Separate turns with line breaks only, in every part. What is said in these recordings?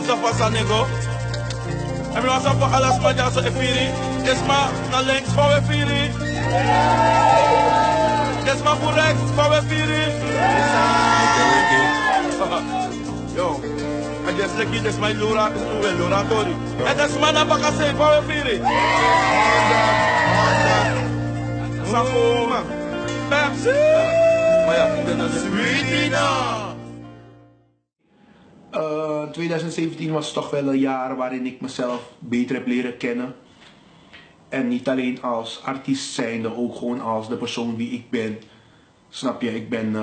Usa pasa nego. En we gaan voor alles maar dat ze efiri. Desma naar links voor efiri. Desma voor rechts voor efiri. Yo, I just like you, that's my Lura, Lura Tori. And that's my Nabaka say for efiri. Sakoma. Pepsi. Maar ja, ik ben een sweetie.
2017 was toch wel een jaar waarin ik mezelf beter heb leren kennen. En niet alleen als artiest zijnde, ook gewoon als de persoon wie ik ben. Snap je, ik ben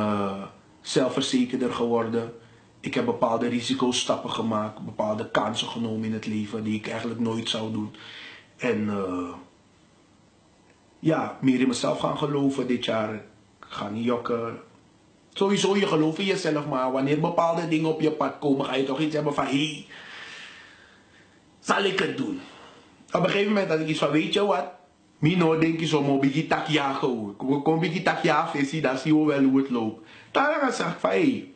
zelfverzekerder geworden. Ik heb bepaalde risicostappen gemaakt, bepaalde kansen genomen in het leven die ik eigenlijk nooit zou doen. En ja, meer in mezelf gaan geloven dit jaar. Ik ga niet jokken. Sowieso, je gelooft in jezelf, maar wanneer bepaalde dingen op je pad komen, ga je toch iets hebben van, hé, zal ik het doen? Op een gegeven moment had ik iets van, weet je wat? Mino denk je zo, maar bigi takja gewoon. Kom bigi takja visie, dan zie je wel hoe het loopt. Dan ga ik zeggen van, hé,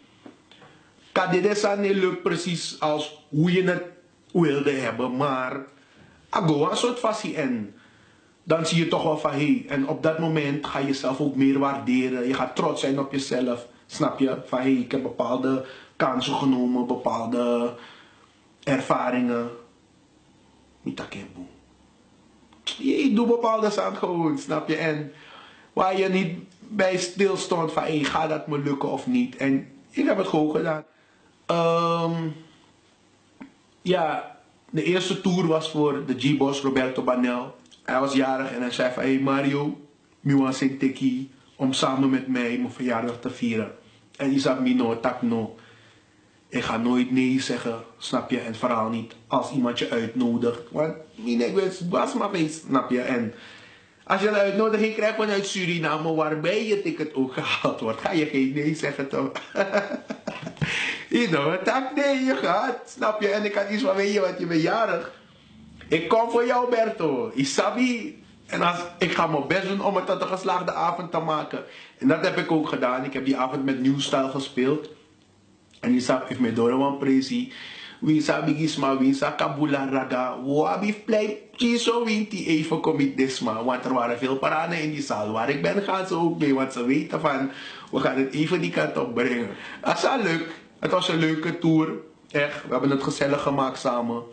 kan dit is niet lukt precies als hoe je het wilde hebben, maar go een soort visie en dan zie je toch wel van, hé, en op dat moment ga je jezelf ook meer waarderen. Je gaat trots zijn op jezelf. Snap je? Van, hé, ik heb bepaalde kansen genomen, bepaalde ervaringen. Niet dat ik boe. Je doet bepaalde zaken gewoon, snap je? En waar je niet bij stilstond van, hé, gaat dat me lukken of niet? En ik heb het gewoon gedaan. Ja, de eerste tour was voor de G-Boss Roberto Banel. Hij was jarig en hij zei van, hey Mario, Miwa Sinteki, om samen met mij mijn verjaardag te vieren. En die zei, Mino, tak no. Ik ga nooit nee zeggen, snap je? En vooral niet als iemand je uitnodigt. Want ik was maar eens, snap je? En als je een uitnodiging krijgt vanuit Suriname, waarbij je ticket ook gehaald wordt, ga je geen nee zeggen toch? You know, tak nee, je gaat, snap je? En ik had iets van, weet je wat, je bent jarig. Ik kom voor jou, Berto. Isabi. En ik ga mijn best doen om het tot een geslaagde avond te maken. En dat heb ik ook gedaan. Ik heb die avond met New Style gespeeld. En Isabi heeft mij door een presi. Wie sabi gisma, wie sa kabula raga. Wabi play chiso winti even commit desma. Want er waren veel paraden in die zaal. Waar ik ben gaan ze ook mee. Want ze weten van, we gaan het even die kant op brengen. Dat is wel leuk. Het was een leuke tour. Echt. We hebben het gezellig gemaakt samen.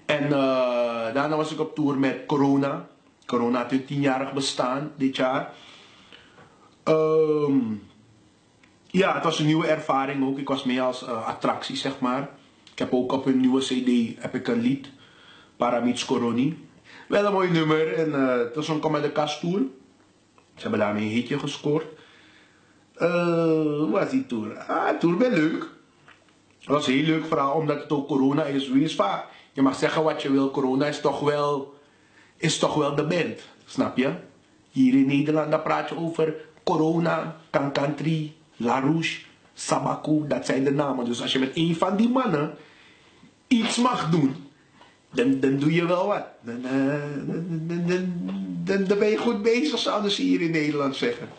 En daarna was ik op tour met Corona. Corona had een 10-jarig bestaan dit jaar. Ja, het was een nieuwe ervaring ook. Ik was mee als attractie, zeg maar. Ik heb ook op hun nieuwe CD heb ik een lied. Paramits Coroni. Wel een mooi nummer. En het was een Kom uit de Kast tour. Ze hebben daarmee een hitje gescoord. Hoe was die tour? De tour was leuk. Het was heel leuk, vooral omdat het ook Corona is. Wie is vaak? Je mag zeggen wat je wil, Corona is toch wel de band, snap je? Hier in Nederland dan praat je over Corona, Kankantri, Larouche, Sabaku, dat zijn de namen. Dus als je met een van die mannen iets mag doen, dan doe je wel wat. Dan ben je goed bezig, zouden ze hier in Nederland zeggen.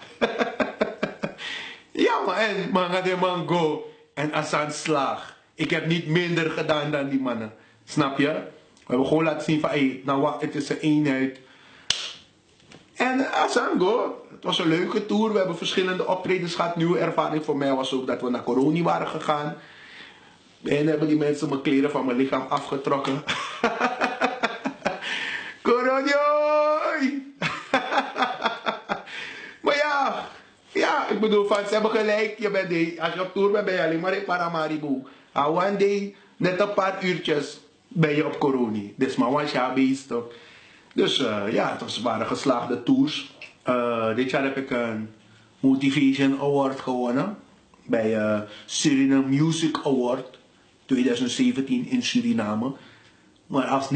Ja, maar en Manga de Mango en Asan Slaag. Ik heb niet minder gedaan dan die mannen. Snap je? We hebben gewoon laten zien van, hey, nou wat, het is een eenheid. En Asango, het was een leuke tour. We hebben verschillende optredens gehad. Nieuwe ervaring voor mij was ook dat we naar Coroni waren gegaan. En hebben die mensen mijn kleren van mijn lichaam afgetrokken. Coroni! Maar ja, ik bedoel, van, ze hebben gelijk. Als je op tour bent, ben je alleen maar in Paramaribo. One day, net een paar uurtjes, ben je op Coroni. Dus maar one jaar bezig. Dus ja, het waren geslaagde tours. Dit jaar heb ik een Motivation Award gewonnen. Bij Suriname Music Award 2017 in Suriname. Maar als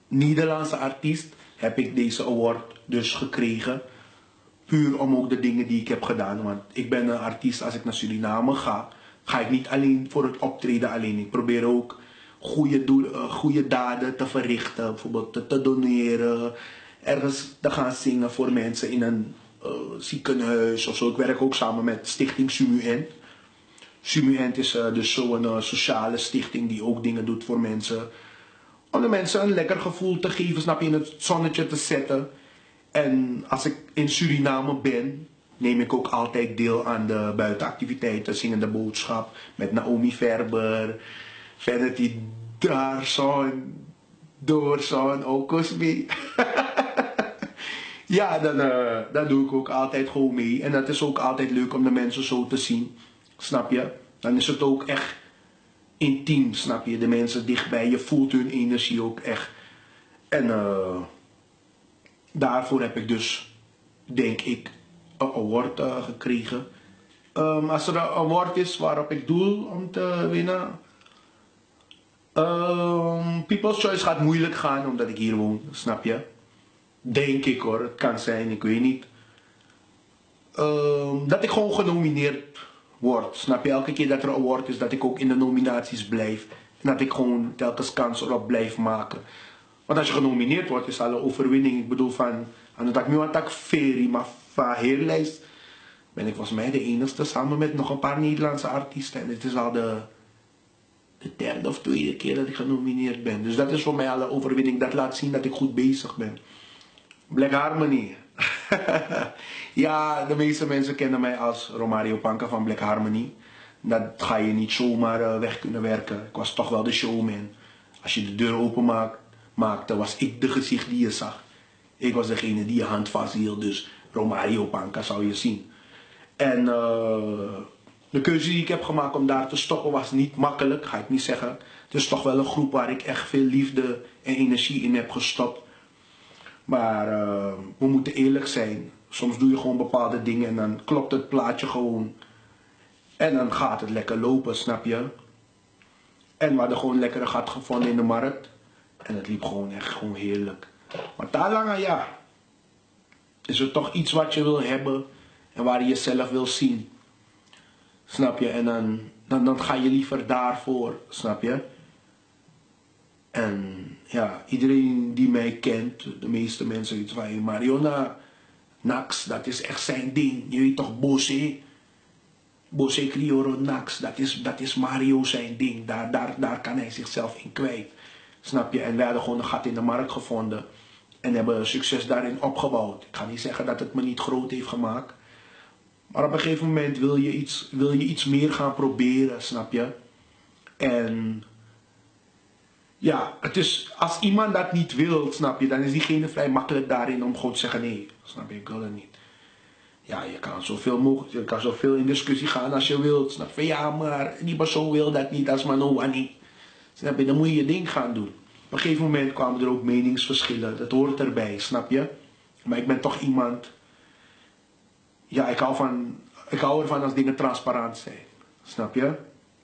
Nederlandse artiest heb ik deze award dus gekregen. Puur om ook de dingen die ik heb gedaan. Want ik ben een artiest, als ik naar Suriname ga, ga ik niet alleen voor het optreden alleen. Ik probeer ook goede daden te verrichten. Bijvoorbeeld te doneren. Ergens te gaan zingen voor mensen in een ziekenhuis of zo. Ik werk ook samen met Stichting Sumuent. Sumuent is dus zo'n sociale stichting die ook dingen doet voor mensen. Om de mensen een lekker gevoel te geven, snap je, in het zonnetje te zetten. En als ik in Suriname ben, neem ik ook altijd deel aan de buitenactiviteiten. Zingende boodschap met Naomi Verber, Vanity Darson, Doorson, ook Cosby. Ja, dan doe ik ook altijd gewoon mee. En dat is ook altijd leuk om de mensen zo te zien. Snap je? Dan is het ook echt intiem, snap je? De mensen dichtbij, je voelt hun energie ook echt. En daarvoor heb ik dus, denk ik, een award gekregen. Als er een award is waarop ik doel om te winnen. People's Choice gaat moeilijk gaan omdat ik hier woon, snap je? Denk ik hoor, het kan zijn, ik weet niet. Dat ik gewoon genomineerd word, snap je? Elke keer dat er een award is, dat ik ook in de nominaties blijf. En dat ik gewoon telkens kans erop blijf maken. Want als je genomineerd wordt, is al een overwinning. Ik bedoel van, aan het nu aan Ferry, maar van heerlijst ben ik volgens mij de enigste samen met nog een paar Nederlandse artiesten. En het is al de derde of tweede keer dat ik genomineerd ben. Dus dat is voor mij al een overwinning. Dat laat zien dat ik goed bezig ben. Black Harmony. Ja, de meeste mensen kennen mij als Romario Panka van Black Harmony. Dat ga je niet zomaar weg kunnen werken. Ik was toch wel de showman. Als je de deur open maakte, was ik de gezicht die je zag. Ik was degene die je hand vasthield. Dus Romario Panka zou je zien. En de keuze die ik heb gemaakt om daar te stoppen was niet makkelijk, ga ik niet zeggen. Het is toch wel een groep waar ik echt veel liefde en energie in heb gestopt. Maar we moeten eerlijk zijn. Soms doe je gewoon bepaalde dingen en dan klopt het plaatje gewoon. En dan gaat het lekker lopen, snap je? En we hadden gewoon lekkere gat gevonden in de markt. En het liep gewoon echt gewoon heerlijk. Maar daarlange ja, is er toch iets wat je wil hebben en waar je jezelf wil zien. Snap je? En dan ga je liever daarvoor, snap je? En ja, iedereen die mij kent, de meeste mensen iets van, hey, Mariona, Nax, dat is echt zijn ding. Je weet toch, Bose Crioro Nax, dat is Mario zijn ding. Daar kan hij zichzelf in kwijt. Snap je? En wij hadden gewoon een gat in de markt gevonden. En hebben succes daarin opgebouwd. Ik ga niet zeggen dat het me niet groot heeft gemaakt. Maar op een gegeven moment wil je iets meer gaan proberen, snap je? En ja, het is, als iemand dat niet wil, snap je, dan is diegene vrij makkelijk daarin om gewoon te zeggen nee, snap je, ik wil dat niet. Ja, je kan zoveel in discussie gaan als je wilt, snap je? Ja, maar die persoon wil dat niet, als maar no niet. Snap je, dan moet je je ding gaan doen. Op een gegeven moment kwamen er ook meningsverschillen, dat hoort erbij, snap je? Maar ik ben toch iemand, ja, ik hou ervan als dingen transparant zijn, snap je?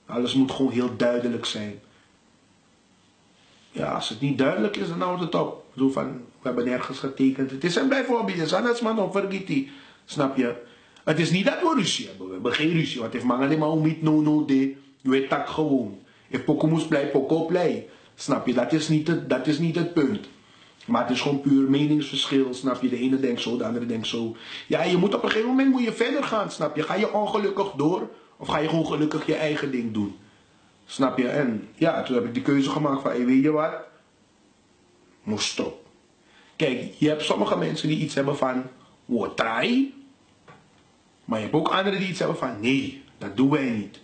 Alles moet gewoon heel duidelijk zijn. Ja, als het niet duidelijk is, dan houdt het op. Ik bedoel van, we hebben nergens getekend. Het is en blijft hobby, het is anders man, of vergeet die. Snap je? Het is niet dat we ruzie hebben. We hebben geen ruzie. Want if man alleen maar om niet no de, je weet dat gewoon. If poko moest blij, poko blij. Snap je? Dat is niet het punt. Maar het is gewoon puur meningsverschil, snap je? De ene denkt zo, de andere denkt zo. Ja, je moet op een gegeven moment moet je verder gaan, snap je? Ga je ongelukkig door of ga je gewoon gelukkig je eigen ding doen? Snap je? En ja, toen heb ik de keuze gemaakt van, hey, weet je wat? Moest stop. Kijk, je hebt sommige mensen die iets hebben van, we try. Maar je hebt ook anderen die iets hebben van, nee, dat doen wij niet.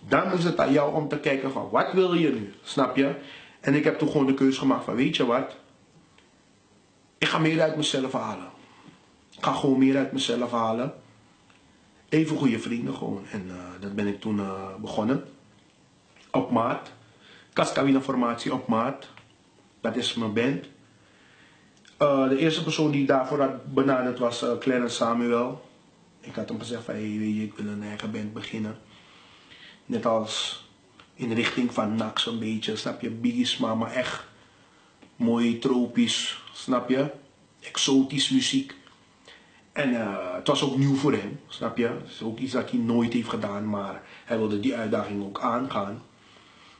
Dan is het aan jou om te kijken van, wat wil je nu? Snap je? En ik heb toen gewoon de keuze gemaakt van, weet je wat? Ik ga meer uit mezelf halen. Ik ga gewoon meer uit mezelf halen. Even goede vrienden gewoon. En dat ben ik toen begonnen. Op maat. Cascawina formatie op maat. Dat is mijn band. De eerste persoon die daarvoor had benaderd was Clarence Samuel. Ik had hem gezegd van, hey, weet je, ik wil een eigen band beginnen. Net als in de richting van Nax een beetje, snap je? Biggie maar echt mooi tropisch, snap je? Exotisch muziek. En het was ook nieuw voor hem, snap je? Het is ook iets dat hij nooit heeft gedaan, maar hij wilde die uitdaging ook aangaan.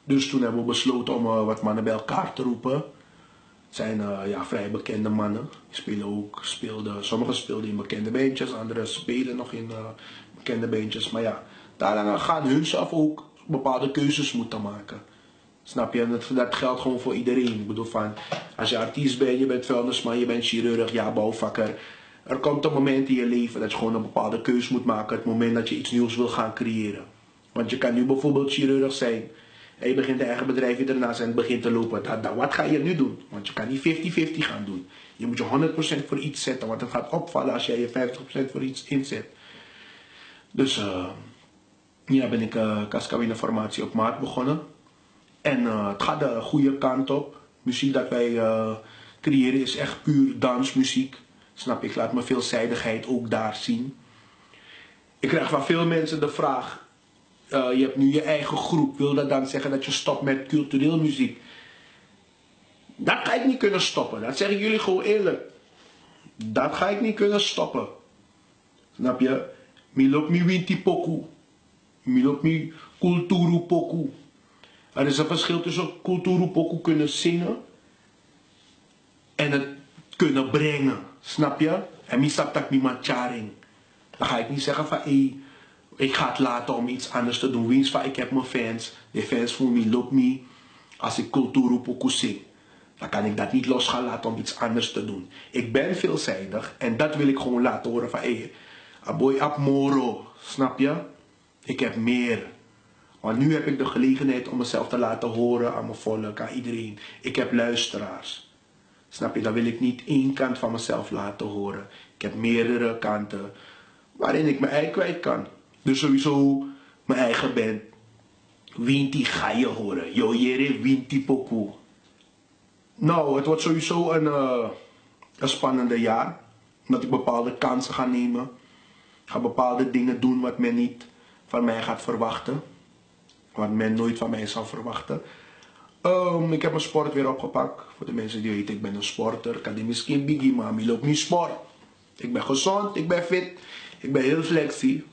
Dus toen hebben we besloten om wat mannen bij elkaar te roepen. Het zijn vrij bekende mannen. Sommigen speelden in bekende bandjes, anderen spelen nog in bekende bandjes. Maar ja, Daarna gaan hun zelf ook bepaalde keuzes moeten maken. Snap je? En dat geldt gewoon voor iedereen. Ik bedoel van, als je artiest bent, je bent vuilnisman, je bent chirurg, ja, bouwvakker. Er komt een moment in je leven dat je gewoon een bepaalde keuze moet maken. Het moment dat je iets nieuws wil gaan creëren. Want je kan nu bijvoorbeeld chirurg zijn. En je begint een eigen bedrijf ernaast en het begint te lopen. Wat ga je nu doen? Want je kan niet 50-50 gaan doen. Je moet je 100% voor iets zetten. Want het gaat opvallen als jij je 50% voor iets inzet. Dus ja, ben ik Kaskawina Formatie op maat begonnen. En het gaat de goede kant op. Muziek dat wij creëren is echt puur dansmuziek. Snap je? Ik laat mijn veelzijdigheid ook daar zien. Ik krijg van veel mensen de vraag. Je hebt nu je eigen groep. Wil dat dan zeggen dat je stopt met cultureel muziek? Dat ga ik niet kunnen stoppen. Dat zeg ik jullie gewoon eerlijk. Dat ga ik niet kunnen stoppen. Snap je? Milop mi winti poku. Milop mi kulturu poku. Er is een verschil tussen kulturu poku kunnen zingen en het kunnen brengen. Snap je? En mi stap tak mi macharing. Dan ga ik niet zeggen van hey, ik ga het laten om iets anders te doen. Wiens van ik heb mijn fans. De fans voor me loopt me als ik kulturu poku zing. Dan kan ik dat niet los gaan laten om iets anders te doen. Ik ben veelzijdig en dat wil ik gewoon laten horen van hey, aboy ap moro. Snap je? Ik heb meer. Want nu heb ik de gelegenheid om mezelf te laten horen aan mijn volk, aan iedereen. Ik heb luisteraars. Snap je? Dan wil ik niet één kant van mezelf laten horen. Ik heb meerdere kanten waarin ik mijn ei kwijt kan. Dus sowieso mijn eigen band. Winti ga je horen. Yo jere winti poku. Nou, het wordt sowieso een spannende jaar. Omdat ik bepaalde kansen ga nemen. Ik ga bepaalde dingen doen wat men niet van mij gaat verwachten. Wat men nooit van mij zal verwachten. Ik heb mijn sport weer opgepakt. Voor de mensen die weten, ik ben een sporter. Ik kan die misschien biggie, maar ik loop niet sport. Ik ben gezond, ik ben fit, ik ben heel flexie.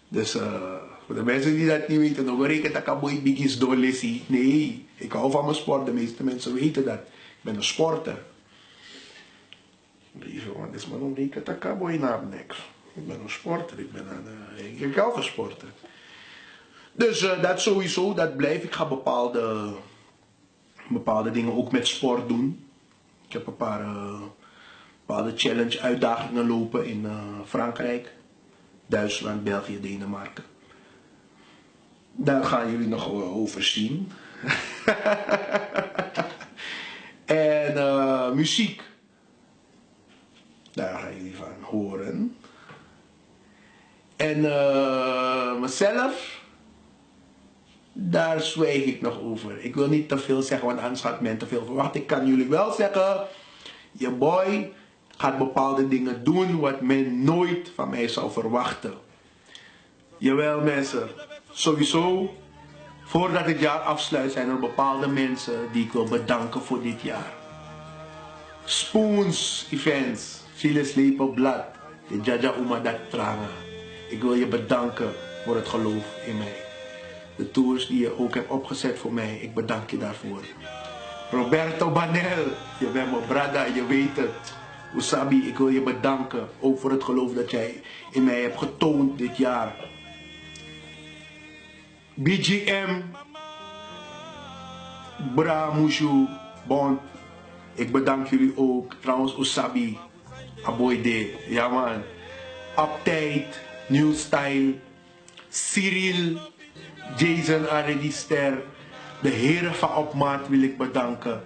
Dus voor de mensen die dat niet weten, dan rekent dat ik een biggies doorlesie. Nee, ik hou van mijn sport. De meeste mensen weten dat. Ik ben een sporter. Want is maar een rekent dat ik een naam niks. Ik ben een sporter, ik hou van sporten. Dus dat sowieso, dat blijft. Ik ga bepaalde dingen ook met sport doen. Ik heb een paar bepaalde challenge uitdagingen lopen in Frankrijk, Duitsland, België, Denemarken. Daar gaan jullie nog over zien. En muziek. Daar gaan jullie van horen. En mezelf. Daar zwijg ik nog over. Ik wil niet te veel zeggen, want anders gaat men te veel verwachten. Ik kan jullie wel zeggen, je boy gaat bepaalde dingen doen wat men nooit van mij zou verwachten. Jawel mensen, sowieso, voordat het jaar afsluit zijn er bepaalde mensen die ik wil bedanken voor dit jaar. Spoons Events, Siles Lepelblad, de Jaja Umadat Tranga. Ik wil je bedanken voor het geloof in mij. De tours die je ook hebt opgezet voor mij, ik bedank je daarvoor. Roberto Banel, je bent mijn brada, je weet het. Usabi, ik wil je bedanken, ook voor het geloof dat jij in mij hebt getoond dit jaar. BGM, Bramushu, Bond, ik bedank jullie ook. Trouwens, Usabi, Aboyde, ja man. Update, New Style, Cyril, Jason Aredister, de heren van Opmaat wil ik bedanken.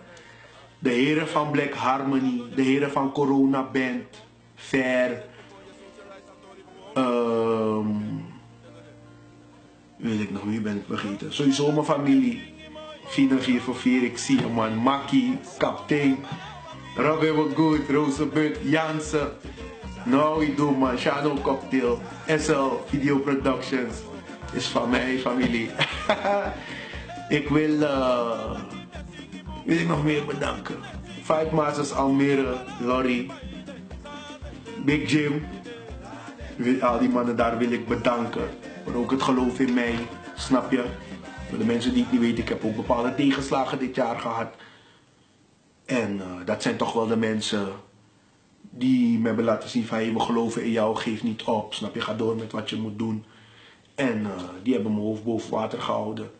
De heren van Black Harmony, de heren van Corona Band, Fair. Weet ik nog, wie ben ik vergeten? Sowieso mijn familie. 4 voor 4, ik zie je man. Maki, Kaptein, Robin Wood, Roosebud, Jansen. Nou, ik doe man, Shano Cocktail, SL Video Productions. Is van mijn familie. Ik wil ik nog meer bedanken. Five Masters Almere, Lorry, Big Jim. Al die mannen daar wil ik bedanken. Voor ook het geloof in mij, snap je? Voor de mensen die het niet weten, ik heb ook bepaalde tegenslagen dit jaar gehad. En dat zijn toch wel de mensen die me hebben laten zien van hey, we geloven in jou, geef niet op. Snap je, ga door met wat je moet doen. En die hebben mijn hoofd boven water gehouden.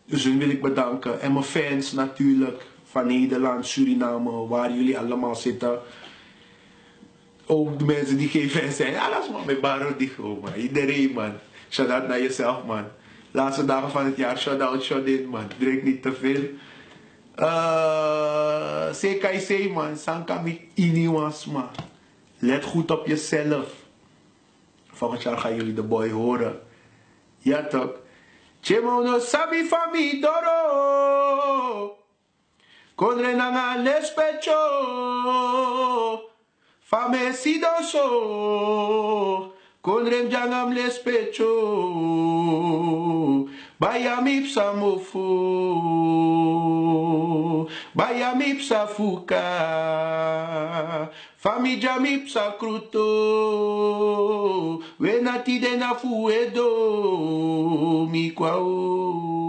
Dus hun wil ik bedanken. En mijn fans natuurlijk. Van Nederland, Suriname, waar jullie allemaal zitten. Ook de mensen die geen fans zijn. Ja, laat maar met Baro dicho, man. Iedereen, man. Shout-out naar jezelf, man. Laatste dagen van het jaar, shout-out, shout-in, man. Drink niet te veel. CKC, man. Sankami iniwas, man. Let goed op jezelf. Volgend jaar gaan jullie de boy horen. Ja, toch? Chemono sabi fami doro. Kondre nanga lespecho. Fame sidoso. Kondre mjangam lespecho. Bayamipsa mofu. Bayamipsa fuka. Famija mipsa kruto. Wenati dena fuedo. Mi kwao.